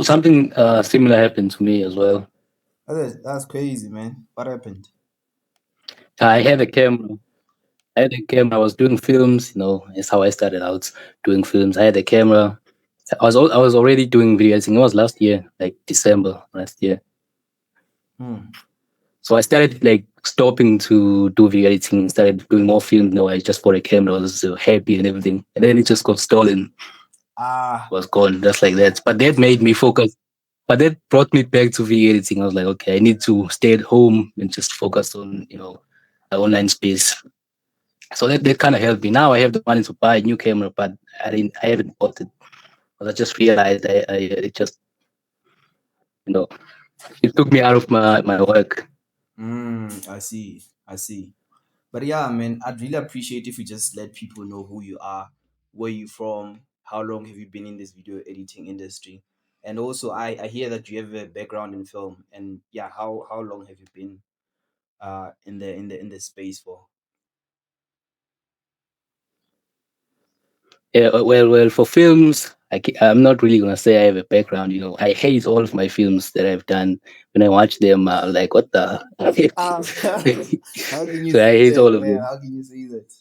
Something similar happened to me as well. That's crazy, man. What happened? I had a camera. I had a camera. I was doing films. That's how I started out doing films. I had a camera. I was already doing video editing. It was last year, like December last year. Hmm. So I started like stopping to do video editing. Started doing more film. I just bought a camera. I was happy and everything, and then it just got stolen. Ah, Was gone just like that. But that made me focus. But that brought me back to video editing. I was like, okay, I need to stay at home and just focus on the online space. So that kind of helped me. Now I have the money to buy a new camera, but I haven't bought it. But I just realized it just you know it took me out of my work. I see. I see. But yeah, man, I'd really appreciate if you just let people know who you are, where you from, how long have you been in this video editing industry, and also I hear that you have a background in film, and yeah, how long have you been in the space for? Yeah, well, for films, I'm not really gonna say I have a background. I hate all of my films that I've done. When I watch them, I'm like, what the? Ah, how can you So I say hate that, all of man? them. How can you say that?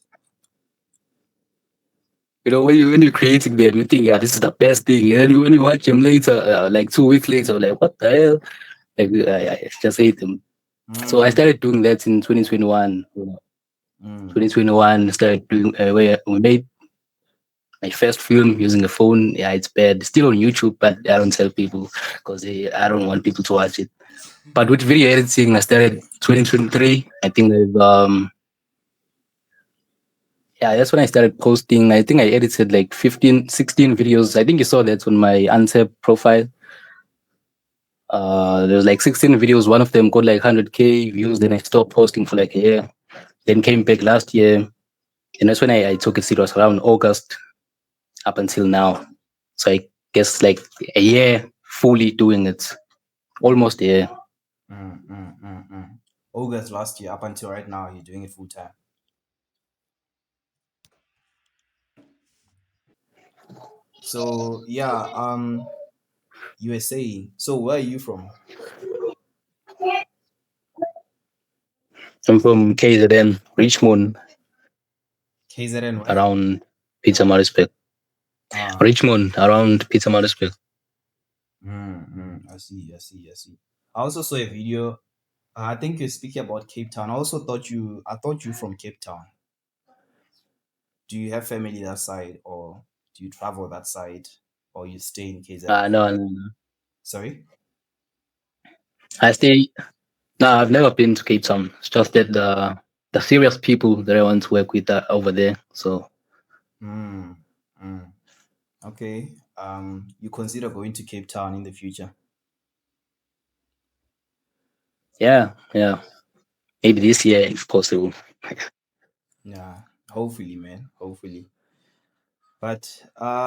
When you're creating them, you think, yeah, this is the best thing. And then when you watch them later, like 2 weeks later, like, what the hell? Like, I just hate them. So I Mm, started doing that in 2021. mm. 2021 started doing where we made my first film using a phone. Yeah, it's bad. It's still on YouTube, but I don't tell people because I don't want people to watch it. But with video editing, I started 2023. I think yeah, that's when I started posting. I think I edited like 15, 16 videos. I think you saw that on my Antep profile. There was like 16 videos. One of them got like 100K views. Then I stopped posting for like a year. Then came back last year. And that's when I took it serious around August up until now. So I guess like a year fully doing it. Almost a year. August last year up until right now, you're doing it full time. So yeah, USA. So where are you from? I'm from KZN, Richmond, KZN where? around Pietermaritzburg. Ah, Richmond, around Pietermaritzburg. I see, I see, I see. I also saw a video. I think you're speaking about Cape Town. I thought you from Cape Town. Do you have family that side, or do you travel that side, or you stay in KZN? No, no, no. Sorry. I stay. No, I've never been to Cape Town. It's just that the serious people that I want to work with are over there. So Hmm. mm. Okay. You consider going to Cape Town in the future? yeah, yeah. Maybe this year if possible. Yeah. Hopefully, man. Hopefully. But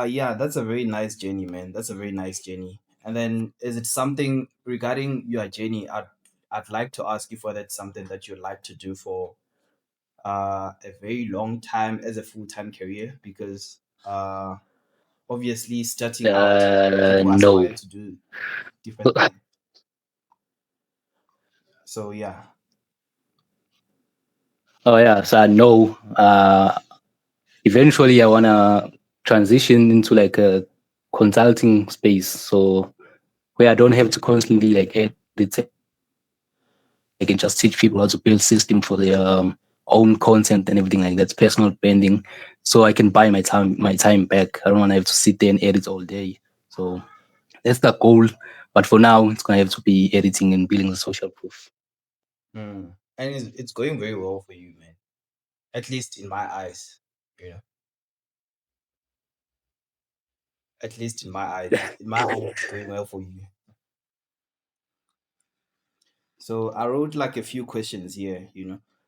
yeah, that's a very nice journey, man. That's a very nice journey. And then is it something regarding your journey? I'd like to ask you for that something that you'd like to do for a very long time as a full time career because obviously starting out, people No. aspire to do different things. So yeah. Oh yeah. So no. Eventually, I wanna transition into like a consulting space. So where I don't have to constantly like edit. I can just teach people how to build system for their own content and everything like that, personal branding. So I can buy my time back. I don't want to have to sit there and edit all day. So that's the goal. But for now, it's gonna have to be editing and building the social proof. And it's going very well for you, man. At least in my eyes, you know. At least in my eyes, it's going well for you. So I wrote like a few questions here,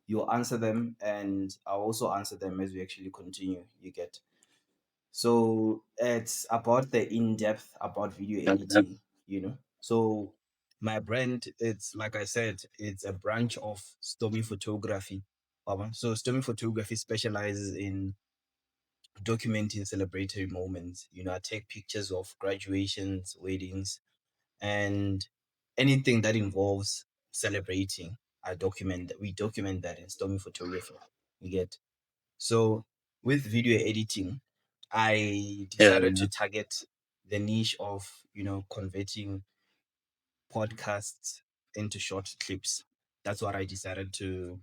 You'll answer them and I'll also answer them as we actually continue, you get. So it's about the in-depth about video editing, So my brand, it's like I said, it's a branch of Stormy Photography. So Stormy Photography specializes in documenting celebratory moments. I take pictures of graduations, weddings, and anything that involves celebrating. We document that in stormy photography. You get. So with video editing, I Yeah, decided to target the niche of converting podcasts into short clips. That's what I decided to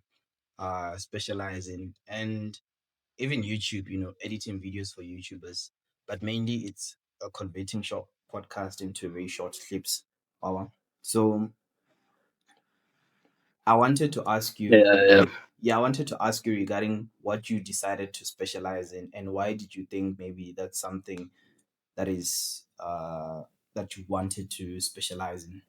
specialize in, and even YouTube, editing videos for YouTubers. But mainly, it's converting short podcast into very short clips. So I wanted to ask yeah, you, yeah. yeah, I wanted to ask you regarding what you decided to specialize in, and why did you think maybe that's something that is that you wanted to specialize in?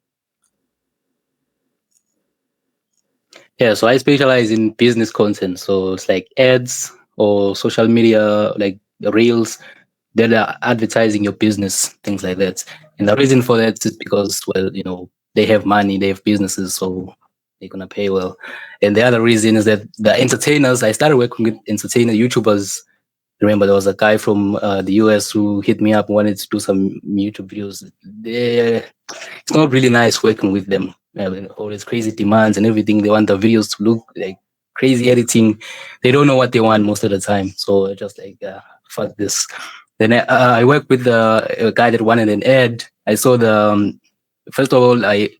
Yeah, so I specialize in business content. So it's like ads or social media, like the reels that are advertising your business, things like that. And the reason for that is because, well, they have money, they have businesses, so they're gonna pay well. And the other reason is that the entertainers, I started working with entertainer YouTubers. Remember, there was a guy from the US who hit me up, wanted to do some YouTube videos. It's not really nice working with them. All these crazy demands and everything. They want the videos to look like crazy editing. They don't know what they want most of the time. So I just like, fuck this. Then I worked with a guy that wanted an ad. I saw first of all, I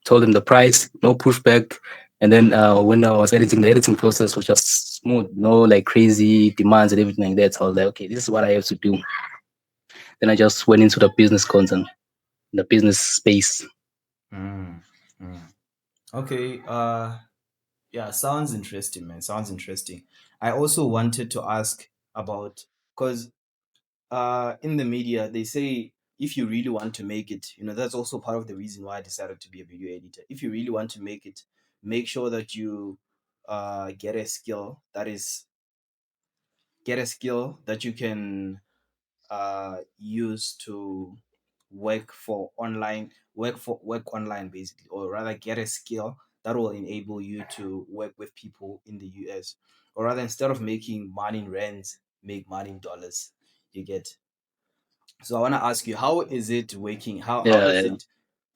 told him the price, no pushback. And then when I was editing, the editing process was just smooth, no like crazy demands and everything like that. So I was like, okay, this is what I have to do. Then I just went into the business content, the business space. Mm, mm. Okay. Yeah, sounds interesting, man. Sounds interesting. I also wanted to ask about, because in the media they say if you really want to make it, that's also part of the reason why I decided to be a video editor. If you really want to make it, make sure that you get a skill that you can use to work online basically, or rather get a skill that will enable you to work with people in the US, or rather instead of making money in rands, make money in dollars. You get. So I want to ask you, how is it working? How Yeah, does yeah. it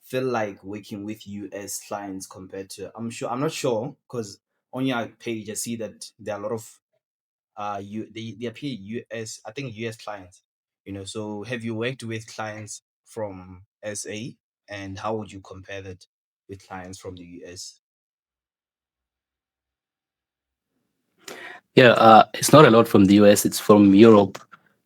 feel like working with US clients compared to, I'm not sure, because on your page I see that there are a lot of they appear US, I think US clients. So have you worked with clients from SA, and how would you compare that with clients from the US? Yeah, it's not a lot from the US. It's from Europe.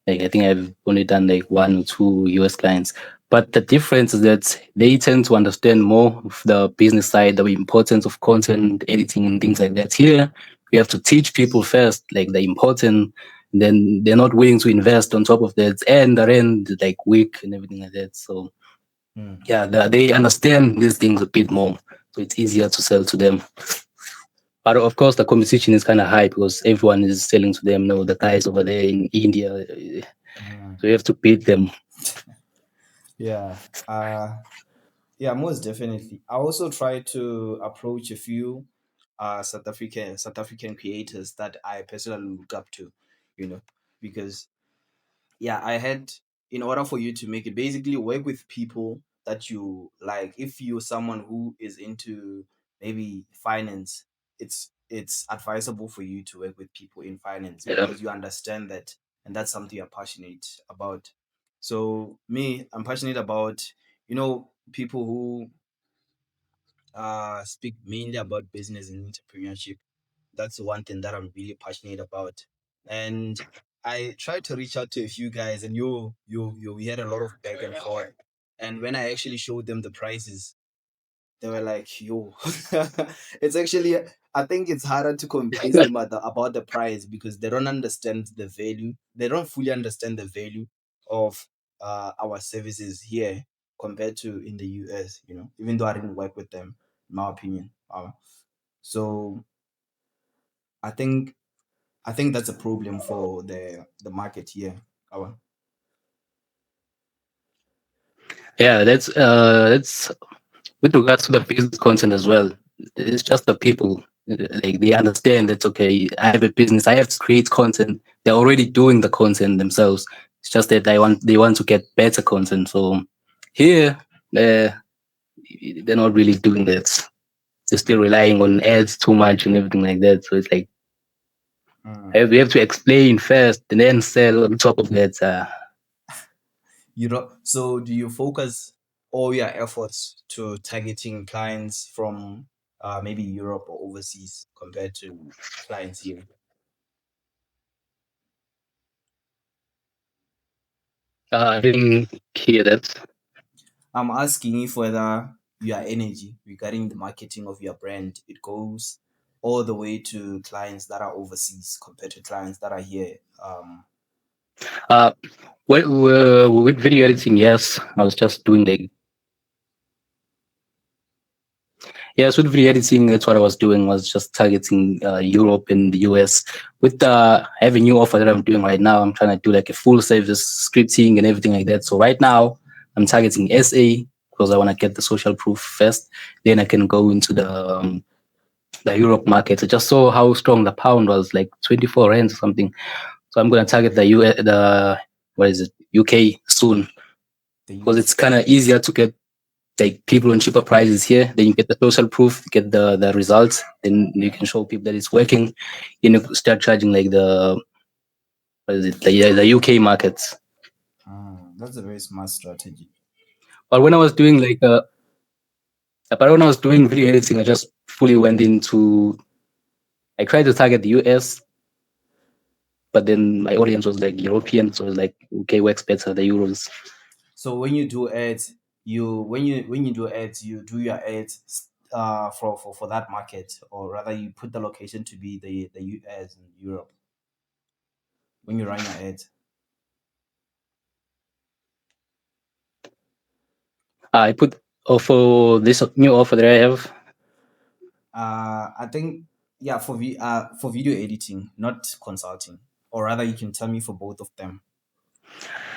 Like I think I've only done like one or two US clients. But the difference is that they tend to understand more of the business side, the importance of content editing and things like that. Here, we have to teach people first, like the important. Then they're not willing to invest on top of that, and the rent is like weak and everything like that. So Hmm. yeah, they understand these things a bit more, so it's easier to sell to them. But of course, the competition is kind of high because everyone is selling to them. No, the guys over there in India, Hmm. so you have to beat them. Yeah. Yeah, most definitely. I also try to approach a few South African creators that I personally look up to, you know, because yeah, I had, in order for you to make it, basically work with people that you like. If you're someone who is into maybe finance, it's advisable for you to work with people in finance Yeah, because you understand that, and that's something you're passionate about. So me, I'm passionate about, people who speak mainly about business and entrepreneurship. That's one thing that I'm really passionate about. And I tried to reach out to a few guys, and we had a lot of back and forth. And when I actually showed them the prices, they were like, "Yo, it's actually." I think it's harder to convince them about the price because they don't understand the value. They don't fully understand the value of our services here compared to in the US. Even though I didn't work with them, in my opinion. So I think I think that's a problem for the market here. Our yeah. That's with regards to the business content as well. It's just the people. Like they understand that okay, I have a business, I have to create content. They're already doing the content themselves. It's just that they want to get better content. So here, uh, they're not really doing that. They're still relying on ads too much and everything like that. So it's like Mm. we have to explain first and then sell on top of that. You know, so do you focus all your efforts to targeting clients from maybe Europe or overseas compared to clients here? I didn't hear that. I'm asking if whether your energy regarding the marketing of your brand it goes all the way to clients that are overseas compared to clients that are here. Uh, with video editing, yes, I was just doing like yes, with video editing, that's what I was doing. Was just targeting Europe and the US. With I have a new offer that I'm doing right now. I'm trying to do like a full service scripting and everything like that. So right now, I'm targeting SA because I want to get the social proof first. Then I can go into the Europe market. I just saw how strong the pound was, like 24 rands or something. So I'm gonna target the what is it, UK soon The because US. it's kind of easier to get like people on cheaper prices here. Then you get the social proof, get the results. Then you can show people that it's working. Then you start charging like the what is it, the UK markets. That's a very smart strategy. But when I was doing video editing, I just fully went into. I tried to target the US, but then my audience was like European, so it was like UK works better, the Euros. So when you do ads, when you do ads, you do your ads for that market, or rather, you put the location to be the US and Europe when you run your ads. I put for this new offer that I have. I think yeah for video editing, not consulting, or rather, you can tell me for both of them.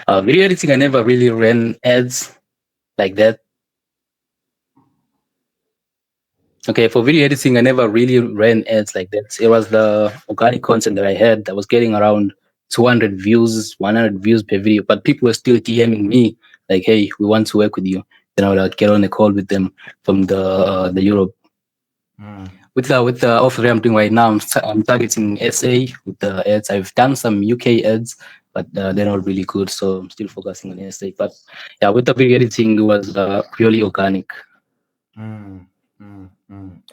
Video editing, I never really ran ads like that. Okay, for video editing, I never really ran ads like that. It was the organic content that I had that was getting around 200 views, 100 views per video, but people were still DMing me like, "Hey, we want to work with you." Then I would get on a call with them from the Europe. Mm. With the offer I'm doing right now, I'm targeting SA with the ads. I've done some UK ads, but they're not really good, so I'm still focusing on SA. But yeah, with the video editing, it was purely organic. Mm.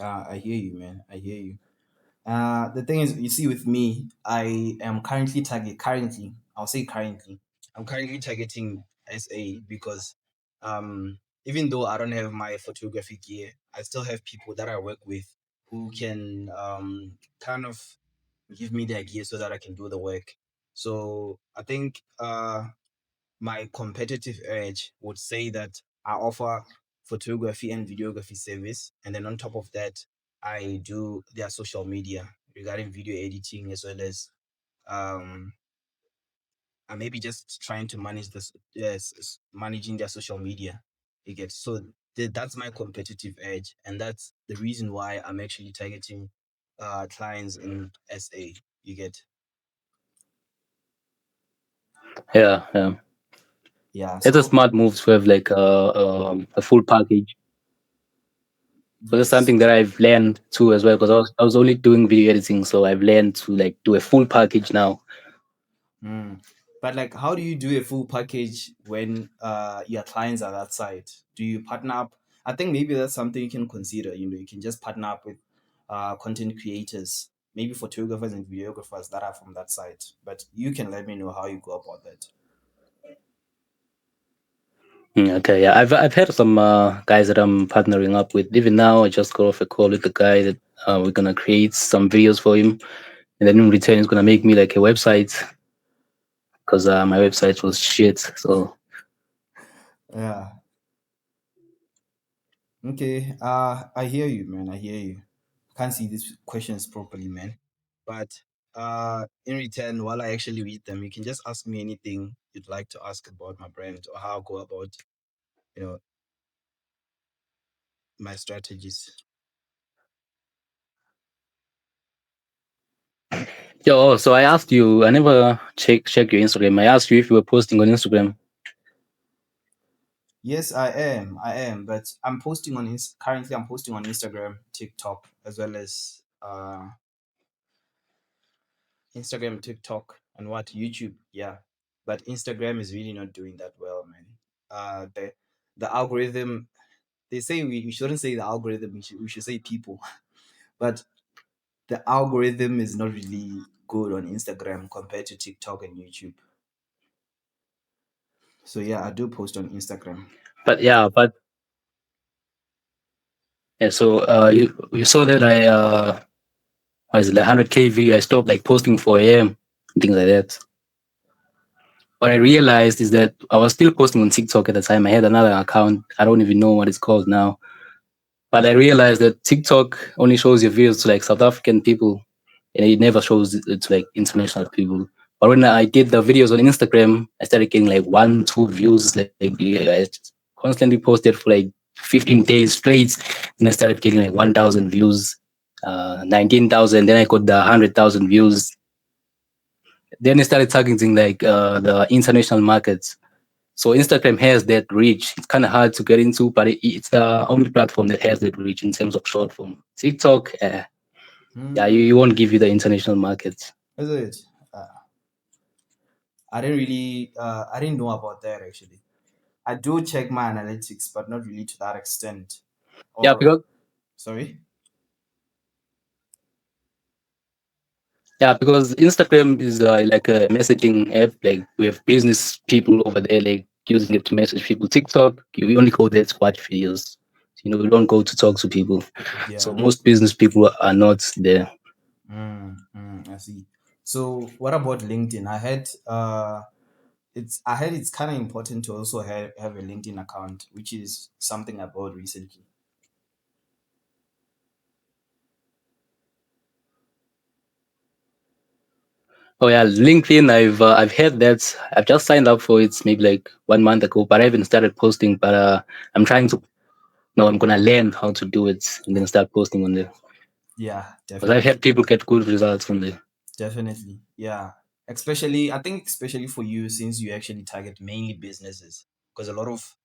I hear you, man. I hear you. The thing is, you see, with me, I am currently, I'll say currently, I'm currently targeting SA because, even though I don't have my photography gear, I still have people that I work with who can kind of give me the gear so that I can do the work. So I think my competitive edge would say that I offer photography and videography service, and then on top of that, I do their social media regarding video editing, as well as um, I maybe just trying to manage this, yes, managing their social media. You get so that's my competitive edge, and that's the reason why I'm actually targeting clients in SA. You get, Yeah, yeah. yeah. It's a So smart move to have like a full package. So that's yes. something that I've learned too as well because I was only doing video editing, so I've learned to like do a full package now. Mm. But like, how do you do a full package when your clients are that side? Do you partner up? I think maybe that's something you can consider. You know, you can just partner up with content creators, maybe photographers and videographers that are from that side. But you can let me know how you go about that. Okay, yeah, I've had some guys that I'm partnering up with. Even now, I just got off a call with the guy that we're gonna create some videos for him, and then in return, he's gonna make me like a website because my website was shit. So Yeah. Okay. I hear you, man. I hear you. Can't see these questions properly, man. But in return, while I actually read them, you can just ask me anything you'd like to ask about my brand or how I go about, you know, my strategies. Yo, so I asked you, I never check your Instagram. I asked you if you were posting on Instagram. Yes, I am. I am, but I'm posting on currently. I'm posting on Instagram, TikTok, as well as Instagram, TikTok, and what YouTube. Yeah, but Instagram is really not doing that well, man. The algorithm. They say we shouldn't say the algorithm. We should say people. But the algorithm is not really good on Instagram compared to TikTok and YouTube. So yeah, I do post on Instagram. But yeah, but yeah, so you saw that I what is it, like 100K video, I stopped like posting 4 a.m. and things like that. What I realized is that I was still posting on TikTok at the time. I had another account. I don't even know what it's called now. But I realized that TikTok only shows your videos to like South African people, and it never shows it to like international people. But when I did the videos on Instagram, I started getting like 1, 2 views. Like yeah, I just constantly posted for like 15 days straight, and I started getting like 1,000 views, 19,000. Then I got the 100,000 views. Then I started targeting like the international markets. So Instagram has that reach. It's kind of hard to get into, but it's the only platform that has that reach in terms of short form. TikTok, yeah, Hmm. you won't give you the international markets. Is it? I didn't really. I didn't know about that actually. I do check my analytics, but not really to that extent. Yeah, Or because sorry. Instagram is like a messaging app. Like we have business people over there, like using it to message people. TikTok, you only go there to watch videos. You know, we don't go to talk to people. So Yeah. most business people are not there. I see. So what about LinkedIn? I heard it's kind of important to also have a LinkedIn account, which is something I bought recently. Oh yeah, LinkedIn. I've heard that. I've just signed up for it maybe like 1 month ago, but I haven't started posting. But I'm trying to. No, I'm gonna learn how to do it and then start posting on there. Yeah, Because I've had people get good results from there. definitely. Yeah. Especially, I think, especially for you, since you actually target mainly businesses, because a lot of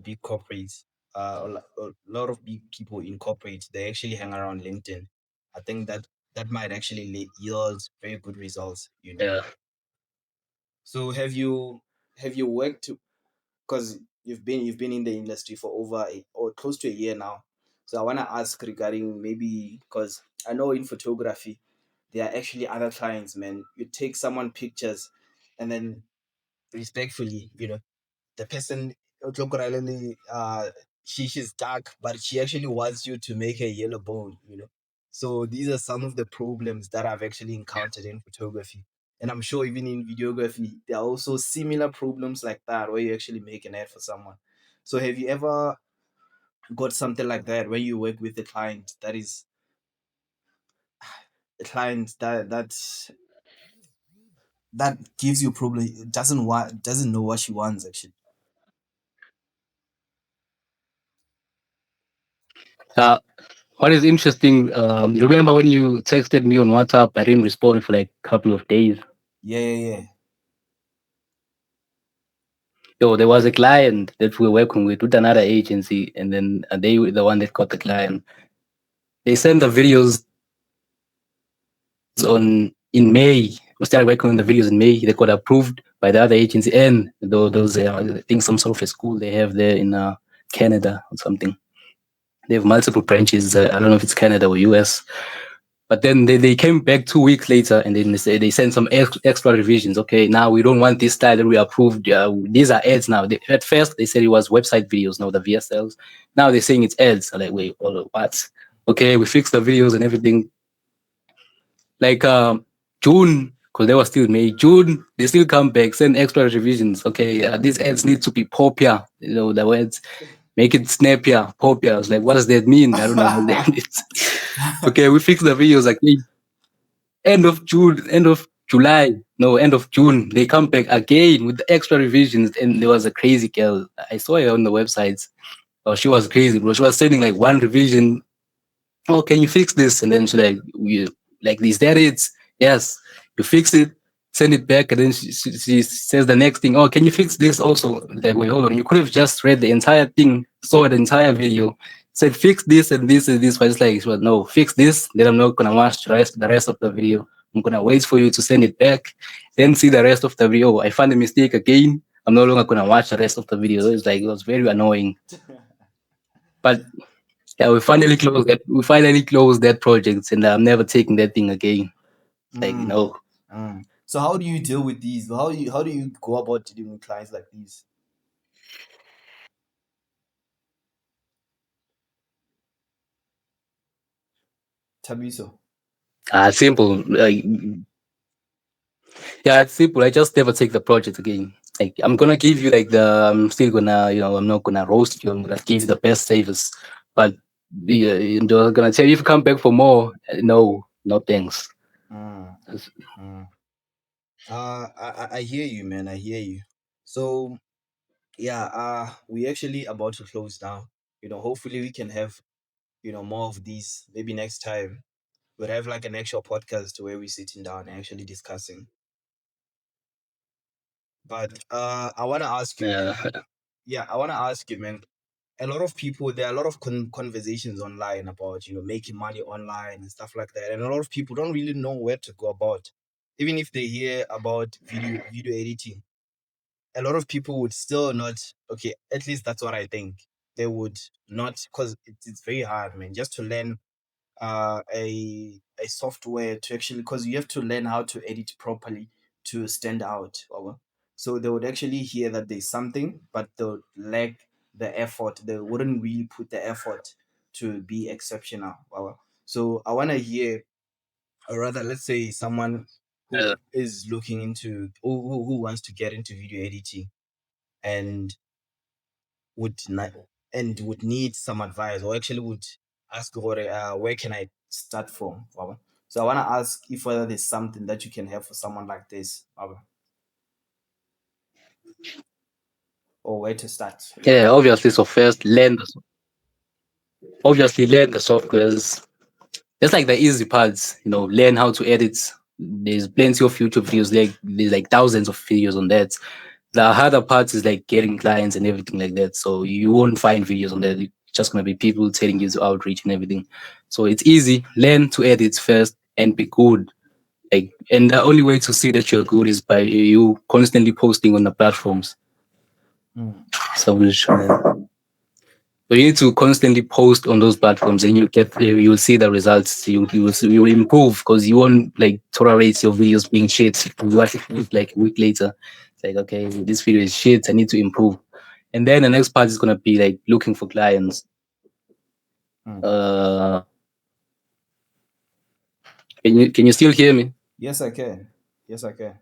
big corporates, a lot of big people in corporate, they actually hang around LinkedIn. I think that might actually yield very good results. Yeah. So have you worked, because you've been in the industry for over or close to a year now. So I want to ask regarding, maybe because I know in photography there are actually other clients, man. You take someone pictures, and then respectfully, the person really, she's dark, but she actually wants you to make a yellow bone. So these are some of the problems that I've actually encountered in photography. And I'm sure even in videography, there are also similar problems like that where you actually make an ad for someone. So have you ever got something like that where you work with a client that is a client that gives you problem, doesn't know what she wants actually? Uh, what is interesting, you remember when you texted me on WhatsApp, I didn't respond for like a couple of days. Yeah, yeah, yeah. Yo, there was a client that we were working with another agency, and then they were the one that got the client. They sent the videos on in May. We started working on the videos in May. They got approved by the other agency, and those I think some sort of a school they have there in Canada or something. They have multiple branches. I don't know if it's Canada or US. But then they came back 2 weeks later and then they sent some extra revisions. Okay, now we don't want this style that we approved. These are ads now. At first, they said it was website videos, no, the VSLs. Now they're saying it's ads. I'm like, wait, what? Okay, we fixed the videos and everything. Like June, because they were still May. June, they still come back, send extra revisions. Okay, these ads need to be poppier. You know, the words, make it snappier, poppier. I was like, what does that mean? I don't understand it. Okay, we fixed the videos. Like, end of June, end of July, no, end of June, they come back again with the extra revisions. And there was a crazy girl. I saw her on the websites. Oh, she was crazy, bro. She was sending like one revision. Oh, can you fix this? And then she like, is that it? Yes, you fix it, send it back, and then she says the next thing. Oh, can you fix this also? Like, wait, hold on. You could have just read the entire thing, saw the entire video, said fix this and this and this. But it's like, well, no, fix this. Then I'm not gonna watch the rest of the video. I'm gonna wait for you to send it back, then see the rest of the video. Oh, I found a mistake again. I'm no longer gonna watch the rest of the video. It's like it was very annoying. But yeah, we finally closed that project, and I'm never taking that thing again. It's like, Mm, no. So how do you deal with these? How do you go about dealing with clients like these? Thabiso. Simple. Yeah, it's simple. I just never take the project again. Like, I'm gonna give you like I'm still gonna, I'm not gonna roast you. I'm gonna give you the best service, but I'm gonna tell you if you come back for more. No, no thanks. Mm, mm. I hear you, man. I hear you. So yeah, we actually about to close now. Hopefully we can have more of these. Maybe next time we'll have like an actual podcast where we're sitting down and actually discussing. But I want to ask you, Yeah, man. Yeah, I want to ask you, man. A lot of people, there are a lot of conversations online about making money online and stuff like that, and a lot of people don't really know where to go about. Even if they hear about video editing, a lot of people would still not. Okay, at least that's what I think. They would not, because it's very hard, man, just to learn a software to actually, because you have to learn how to edit properly to stand out. So they would actually hear that there's something, but they'll lack the effort. They wouldn't really put the effort to be exceptional. So I want to hear, or rather, let's say someone who yeah, is looking into, who wants to get into video editing and would not, and would need some advice, or actually would ask where can I start from, Baba? So I want to ask if whether there's something that you can have for someone like this, Baba, or where to start. Yeah. yeah. Obviously, so first learn the softwares. That's like the easy parts. Learn how to edit. There's plenty of YouTube videos. There's like thousands of videos on that. The harder part is like getting clients and everything like that. So you won't find videos on that. It's just gonna be people telling you to outreach and everything. So it's easy. Learn to edit first and be good. Like, and the only way to see that you're good is by you constantly posting on the platforms. Mm, So you need to constantly post on those platforms, and you'll see the results. You will improve because you won't like tolerate your videos being shit. You watch it like a week later. It's like, okay, this video is shit. I need to improve. And then the next part is gonna be like looking for clients. mm. Uh, can you still hear me? Yes, I can. Yes, I can.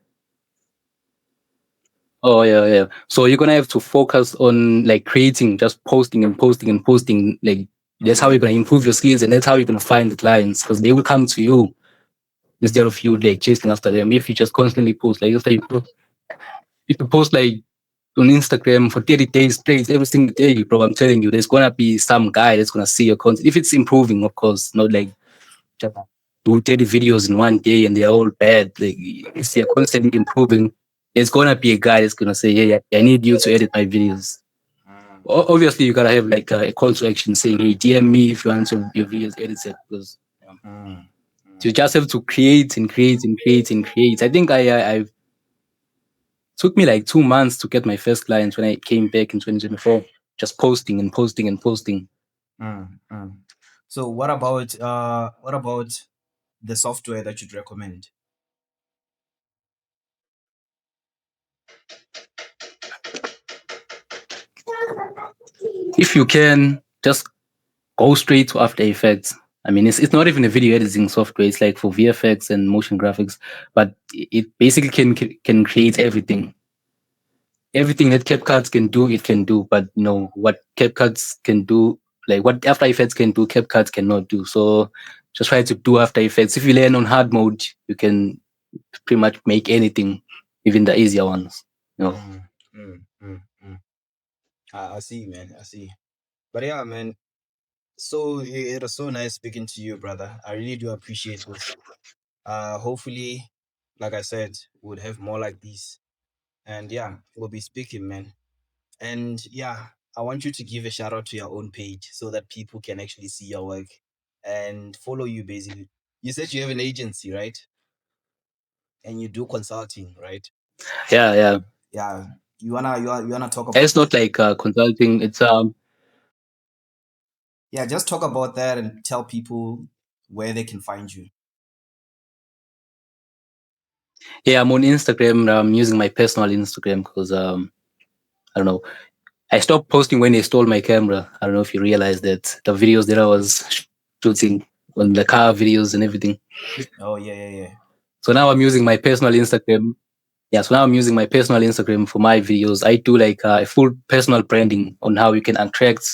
Oh, yeah, yeah. So you're gonna have to focus on like creating, just posting and posting and posting. Like, that's how you're Mm, gonna improve your skills, and that's how you're gonna find the clients because they will come to you instead of you like chasing after them. If you just constantly post, like if you post like on Instagram for 30 days straight every single day, bro, I'm telling you, there's gonna be some guy that's gonna see your content. If it's improving, of course, not like just do 30 videos in one day and they're all bad. Like, if they're constantly improving, there's gonna be a guy that's gonna say, yeah, yeah, I need you to edit my videos. mm, Obviously, you gotta have like a call to action saying, "Hey, DM me if you want your videos edited." Because mm, you mm, just have to create and create and create and create. I think I took me like 2 months to get my first client when I came back in 2024. Just posting and posting and posting. mm. So what about the software that you'd recommend? If you can, just go straight to After Effects. I mean, it's not even a video editing software. It's like for VFX and motion graphics, but it basically can create everything. Everything that CapCut can do, it can do. But what CapCut can do, like what After Effects can do, CapCut cannot do. So just try to do After Effects. If you learn on hard mode, you can pretty much make anything, even the easier ones. You know. Mm, mm, mm, mm. I see, man. I see. But yeah, man. So it was so nice speaking to you, brother. I really do appreciate this. Hopefully, like I said, we'll have more like these. And yeah, we'll be speaking, man. And yeah, I want you to give a shout out to your own page so that people can actually see your work and follow you basically. You said you have an agency, right? And you do consulting, right? Yeah, yeah. Yeah. You wanna talk It's about not that? like consulting. It's Yeah, just talk about that and tell people where they can find you. yeah. I'm on Instagram. I'm using my personal Instagram because I don't know. I stopped posting when they stole my camera. I don't know if you realize that the videos that I was shooting on the car videos and everything. Oh yeah, yeah, yeah. So now I'm using my personal Instagram. Yeah, so now I'm using my personal Instagram for my videos. I do like a full personal branding on how you can attract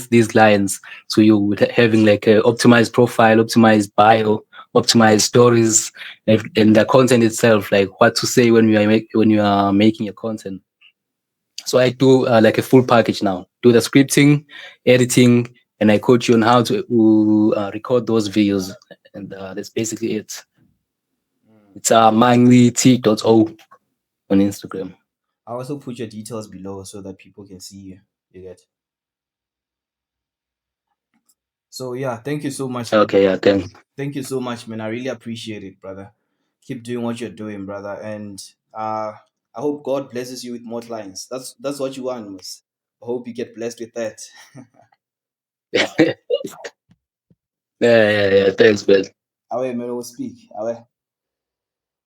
these clients to you with having like a optimized profile, optimized bio, optimized stories, and the content itself, like what to say when you are making your content. So I do like a full package now. Do the scripting, editing, and I coach you on how to record those videos, and that's basically it. Mm. It's manlyt.o on Instagram. I'll also put your details below so that people can see you. You get. So yeah, thank you so much, man. Okay, yeah, thanks. Thank you so much, man. I really appreciate it, brother. Keep doing what you're doing, brother. And I hope God blesses you with more clients. That's what you want, Mus. I hope you get blessed with that. Yeah, yeah, yeah. Thanks, man. Awe, man, we'll speak. Awe.